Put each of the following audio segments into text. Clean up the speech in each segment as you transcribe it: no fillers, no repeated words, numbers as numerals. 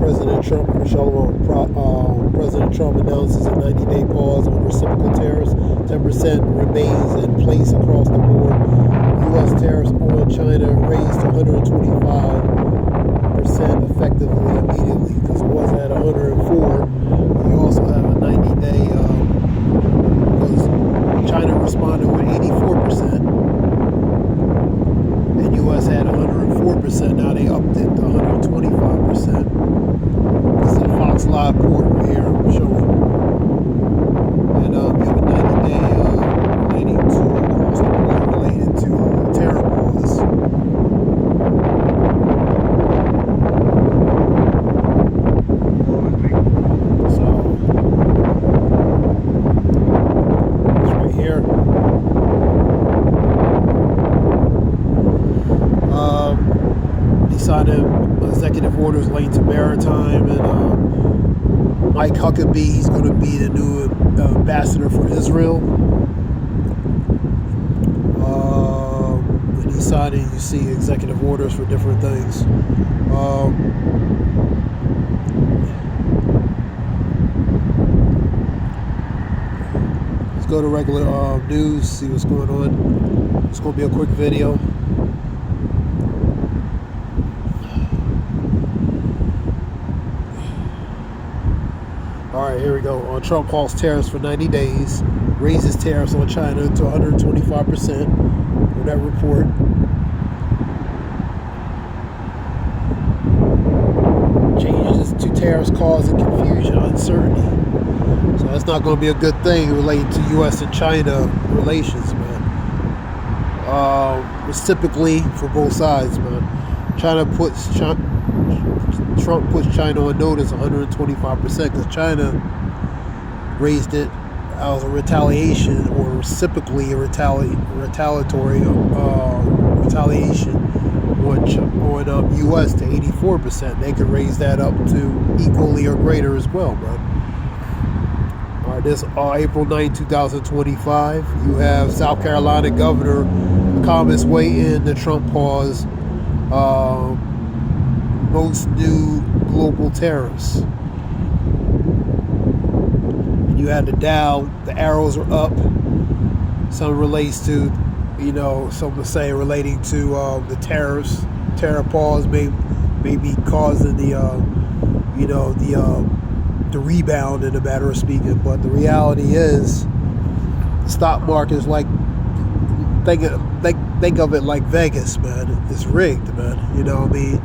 President Trump announces a 90-day pause on reciprocal tariffs. 10% remains in place across the board. U.S. tariffs on China raised to 125% effectively immediately, because it was at 104. You also have a 90-day, because China responded with 84%, and U.S. had 104%. Now they upped it to 125%. This is a Fox Live report right here I'm showing. And we have a 90-day relating to across the board related to tariff laws. So it's right here. He signed executive orders relating to maritime, and Mike Huckabee, he's going to be the new ambassador for Israel. And he's signing, you see, executive orders for different things. Let's go to regular news, see what's going on. It's going to be a quick video. Alright, here we go. Trump halts tariffs for 90 days, raises tariffs on China to 125% in that report. Changes to tariffs causing confusion, uncertainty. So that's not going to be a good thing relating to U.S. and China relations, man. Reciprocally for both sides, man. Trump puts China on notice 125% because China raised it as a retaliation, or reciprocally a retaliation on U.S. to 84%. They could raise that up to equally or greater as well, bro. All right, this April 9, 2025. You have South Carolina Governor comments weigh in the Trump pause. Most new global tariffs. You had the Dow, the arrows are up. Some relates to, some will say relating to the tariffs. Tariff pause may be causing the rebound, in a matter of speaking. But the reality is, the stock market is like, think of it like Vegas, man. It's rigged, man. You know what I mean?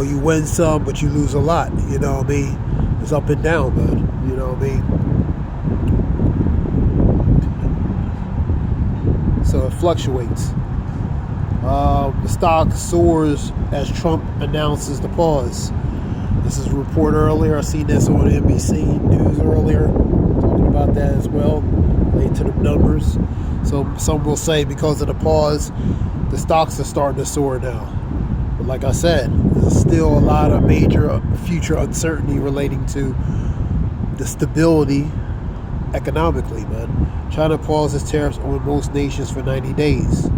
You win some, but you lose a lot. You know what I mean? It's up and down, man. You know what I mean? So it fluctuates. The stock soars as Trump announces the pause. This is a report earlier. I seen this on NBC News earlier, talking about that as well, related to the numbers. So some will say because of the pause, the stocks are starting to soar now. But like I said, there's still a lot of major future uncertainty relating to the stability economically, man. China pauses tariffs on most nations for 90 days.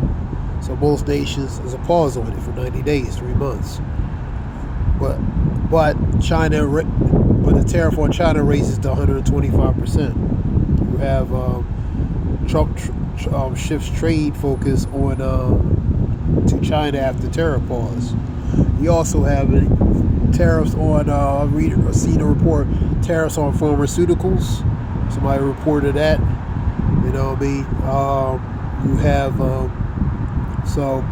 So most nations, there's a pause on it for 90 days, 3 months. But the tariff on China raises to 125%. You have Trump shifts trade focus on to China after tariff pause. You also have tariffs on, I've seen a report, tariffs on pharmaceuticals. Somebody reported that. You know what I mean? You have, so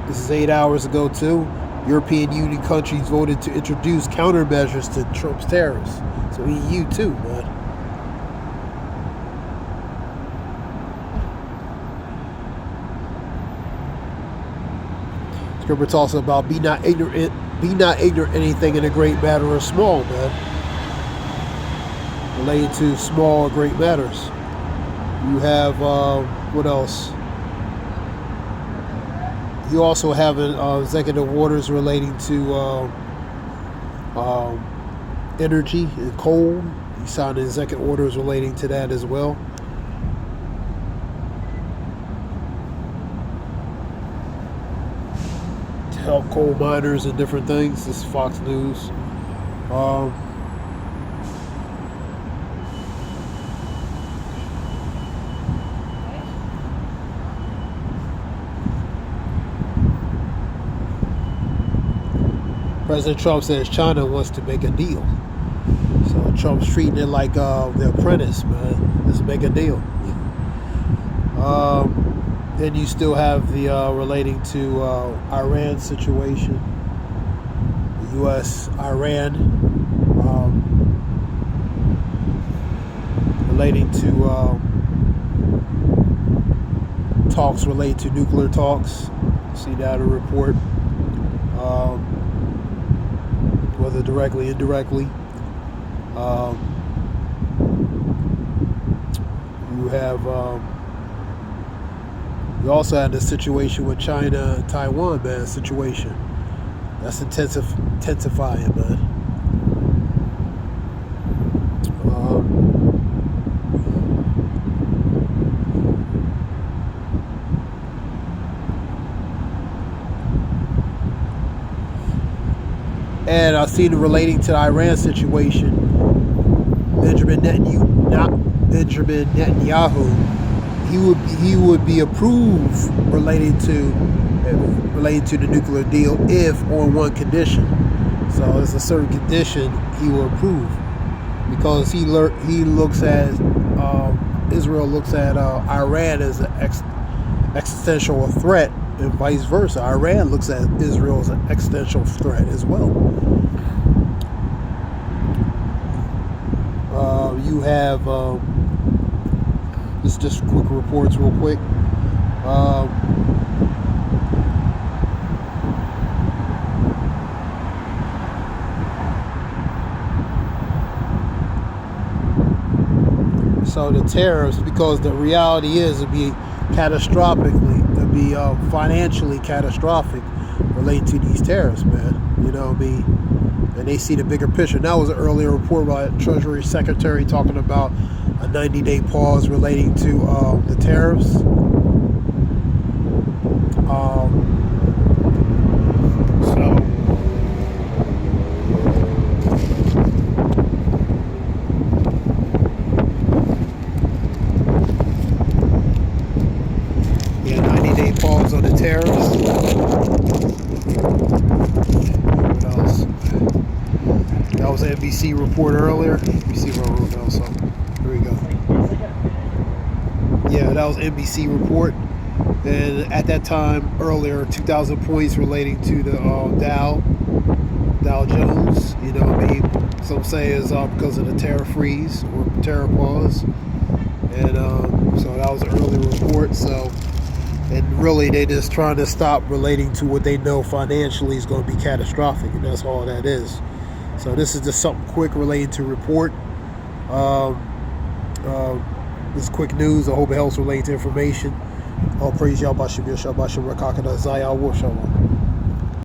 this is 8 hours ago too. European Union countries voted to introduce countermeasures to Trump's tariffs. So EU too, man. Scripture talks about be not ignorant anything in a great matter or small, man. Related to small or great matters. You have what else? You also have executive orders relating to energy and coal. You signed executive orders relating to that as well. help coal miners and different things. This is Fox News. President Trump says China wants to make a deal. So Trump's treating it like The Apprentice, man. Let's make a deal. Then you still have the relating to Iran situation, the U.S. Iran, relating to talks related to nuclear talks. See that in a report, whether directly, indirectly. You have. We also had the situation with China and Taiwan, man. Situation that's intensifying, man. And I've seen it relating to the Iran situation. Benjamin Netanyahu. He would be approved relating to the nuclear deal if on one condition. So there's a certain condition he will approve, because he looks at Israel looks at Iran as an existential threat, and vice versa. Iran looks at Israel as an existential threat as well. You have. This is just quick reports real quick. So the tariffs, because the reality is it'd be financially catastrophic related to these tariffs, man. You know what I mean? And they see the bigger picture. That was an earlier report by Treasury Secretary talking about a 90-day pause relating to the tariffs. Yeah, 90-day pause on the tariffs. What else? That was an NBC report earlier. Let me see if I wrote down something. Here we go. Yeah, that was NBC report. And at that time, earlier, 2,000 points relating to the Dow Jones. You know what I mean? Some say is because of the tariff freeze or tariff pause. And so that was an early report. So, and really, they just trying to stop relating to what they know financially is going to be catastrophic. And that's all that is. So this is just something quick relating to report. This is quick news. I hope it helps relate to information. All praise Yahweh Shabbat Shabbat Shabbat Kakada Zayah Shalom.